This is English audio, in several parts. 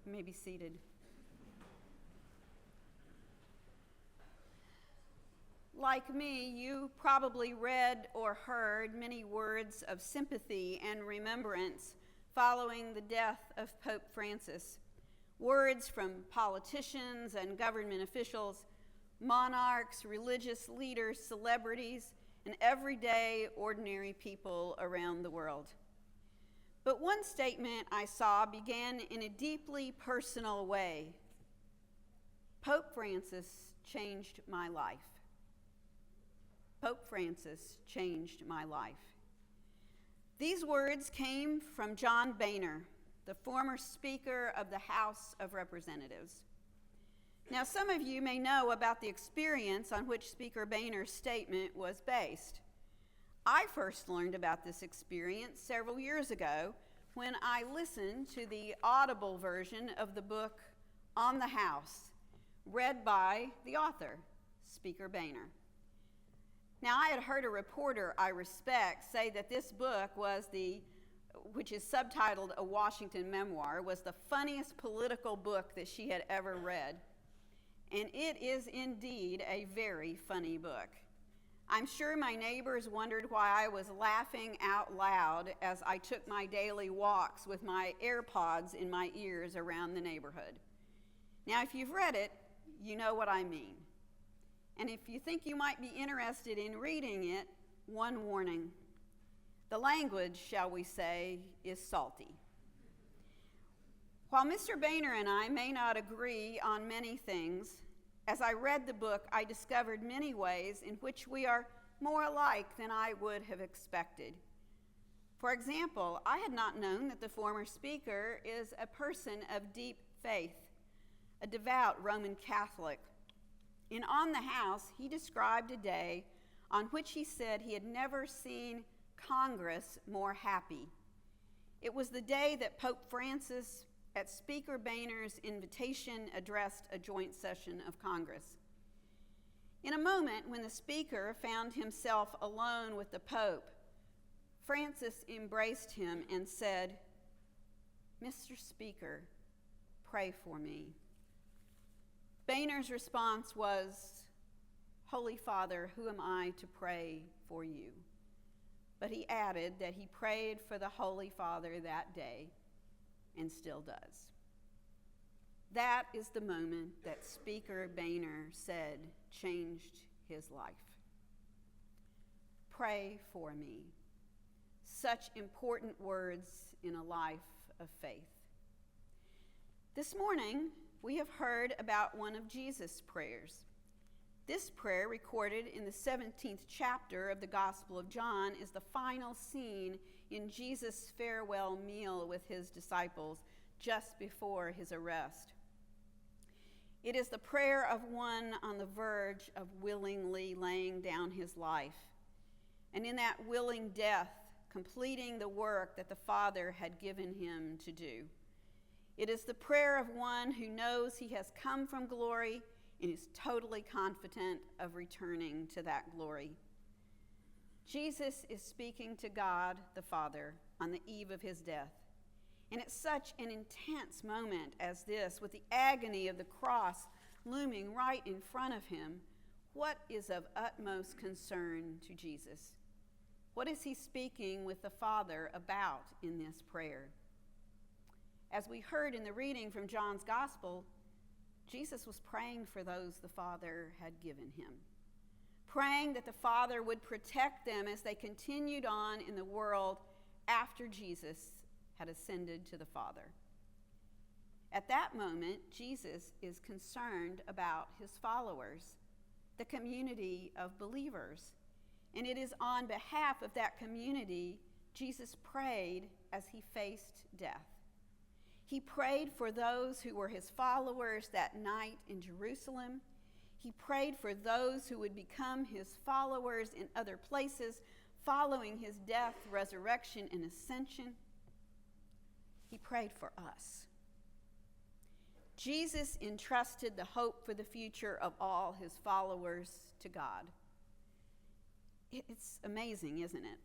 You may be seated. Like me, you probably read or heard many words of sympathy and remembrance following the death of Pope Francis. Words from politicians and government officials, monarchs, religious leaders, celebrities, and everyday ordinary people around the world. But one statement I saw began in a deeply personal way. Pope Francis changed my life. Pope Francis changed my life. These words came from John Boehner, the former Speaker of the House of Representatives. Now, some of you may know about the experience on which Speaker Boehner's statement was based. I first learned about this experience several years ago when I listened to the audible version of the book On the House, read by the author, Speaker Boehner. Now, I had heard a reporter I respect say that this book which is subtitled A Washington Memoir, was the funniest political book that she had ever read. And it is indeed a very funny book. I'm sure my neighbors wondered why I was laughing out loud as I took my daily walks with my AirPods in my ears around the neighborhood. Now, if you've read it, you know what I mean. And if you think you might be interested in reading it, one warning. The language, shall we say, is salty. While Mr. Boehner and I may not agree on many things, as I read the book, I discovered many ways in which we are more alike than I would have expected. For example, I had not known that the former speaker is a person of deep faith, a devout Roman Catholic. In On the House, he described a day on which he said he had never seen Congress more happy. It was the day that Pope Francis, at Speaker Boehner's invitation, addressed a joint session of Congress. In a moment when the speaker found himself alone with the Pope, Francis embraced him and said, "Mr. Speaker, pray for me." Boehner's response was, "Holy Father, who am I to pray for you?" But he added that he prayed for the Holy Father that day and still does. That is the moment that Speaker Boehner said changed his life. Pray for me. Such important words in a life of faith. This morning, we have heard about one of Jesus' prayers. This prayer, recorded in the 17th chapter of the Gospel of John, is the final scene in Jesus' farewell meal with his disciples just before his arrest. It is the prayer of one on the verge of willingly laying down his life, and in that willing death, completing the work that the Father had given him to do. It is the prayer of one who knows he has come from glory and is totally confident of returning to that glory. Jesus is speaking to God the Father on the eve of his death. And at such an intense moment as this, with the agony of the cross looming right in front of him, what is of utmost concern to Jesus? What is he speaking with the Father about in this prayer? As we heard in the reading from John's Gospel, Jesus was praying for those the Father had given him, praying that the Father would protect them as they continued on in the world after Jesus had ascended to the Father. At that moment, Jesus is concerned about his followers, the community of believers, and it is on behalf of that community Jesus prayed as he faced death. He prayed for those who were his followers that night in Jerusalem. He prayed for those who would become his followers in other places following his death, resurrection, and ascension. He prayed for us. Jesus entrusted the hope for the future of all his followers to God. It's amazing, isn't it?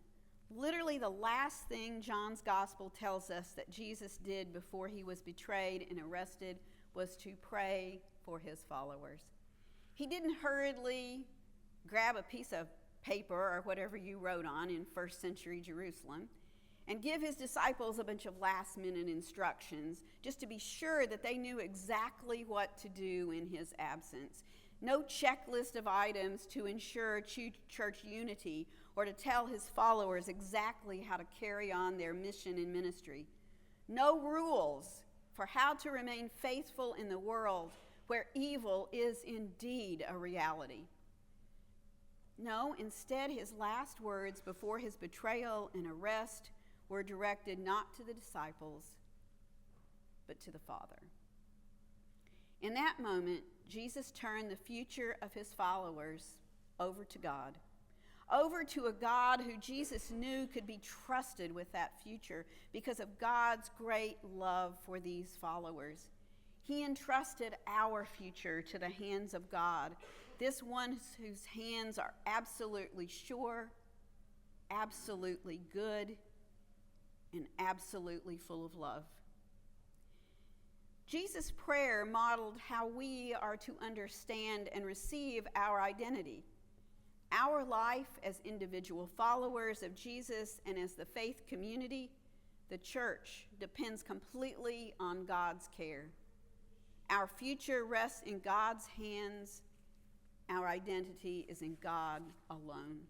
Literally, the last thing John's gospel tells us that Jesus did before he was betrayed and arrested was to pray for his followers. He didn't hurriedly grab a piece of paper or whatever you wrote on in first century Jerusalem and give his disciples a bunch of last-minute instructions just to be sure that they knew exactly what to do in his absence. No checklist of items to ensure church unity or to tell his followers exactly how to carry on their mission and ministry. No rules for how to remain faithful in the world where evil is indeed a reality. No, instead, his last words before his betrayal and arrest were directed not to the disciples, but to the Father. In that moment, Jesus turned the future of his followers over to God, over to a God who Jesus knew could be trusted with that future because of God's great love for these followers. He entrusted our future to the hands of God, this one whose hands are absolutely sure, absolutely good, and absolutely full of love. Jesus' prayer modeled how we are to understand and receive our identity. Our life as individual followers of Jesus and as the faith community, the church, depends completely on God's care. Our future rests in God's hands. Our identity is in God alone.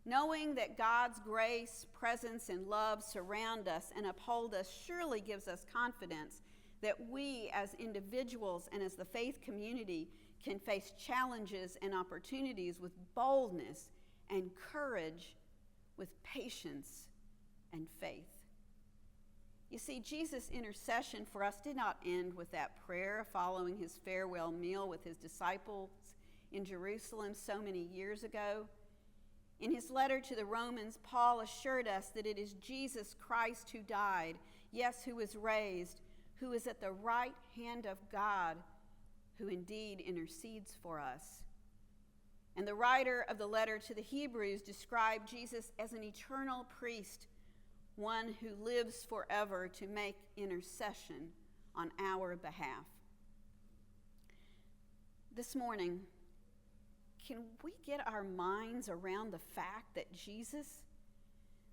Knowing that God's grace, presence, and love surround us and uphold us surely gives us confidence that we as individuals and as the faith community can face challenges and opportunities with boldness and courage, with patience and faith. You see, Jesus' intercession for us did not end with that prayer following his farewell meal with his disciples in Jerusalem so many years ago. In his letter to the Romans, Paul assured us that it is Jesus Christ who died, yes, who was raised, who is at the right hand of God, who indeed intercedes for us. And the writer of the letter to the Hebrews described Jesus as an eternal priest, one who lives forever to make intercession on our behalf. This morning, can we get our minds around the fact that Jesus,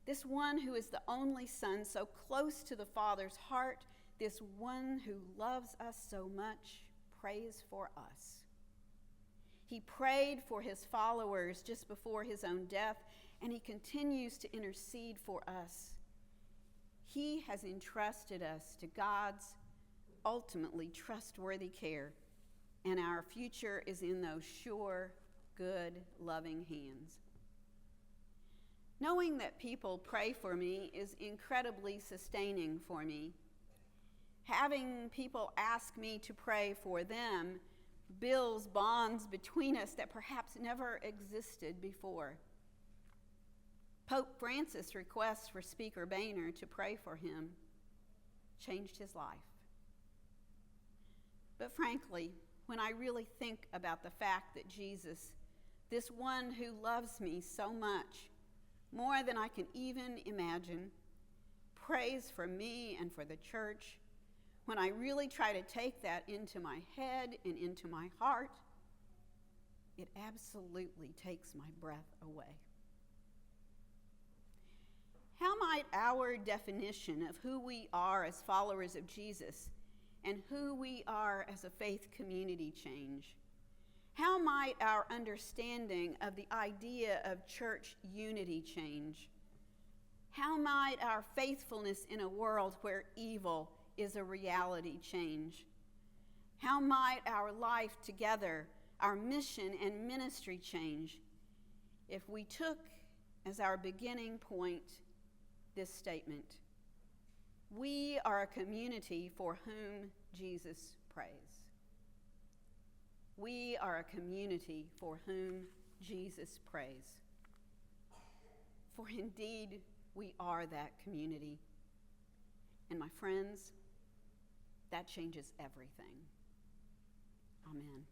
this one who is the only Son, so close to the Father's heart, this one who loves us so much, prays for us? He prayed for his followers just before his own death, and he continues to intercede for us. He has entrusted us to God's ultimately trustworthy care, and our future is in those sure, good, loving hands. Knowing that people pray for me is incredibly sustaining for me. Having people ask me to pray for them builds bonds between us that perhaps never existed before. Pope Francis' request for Speaker Boehner to pray for him changed his life. But frankly, when I really think about the fact that Jesus, this one who loves me so much, more than I can even imagine, prays for me and for the church, when I really try to take that into my head and into my heart, it absolutely takes my breath away. How might our definition of who we are as followers of Jesus and who we are as a faith community change? How might our understanding of the idea of church unity change? How might our faithfulness in a world where evil is a reality change? How might our life together, our mission and ministry change if we took as our beginning point this statement: we are a community for whom Jesus prays. We are a community for whom Jesus prays. For indeed, we are that community. And my friends, that changes everything. Amen.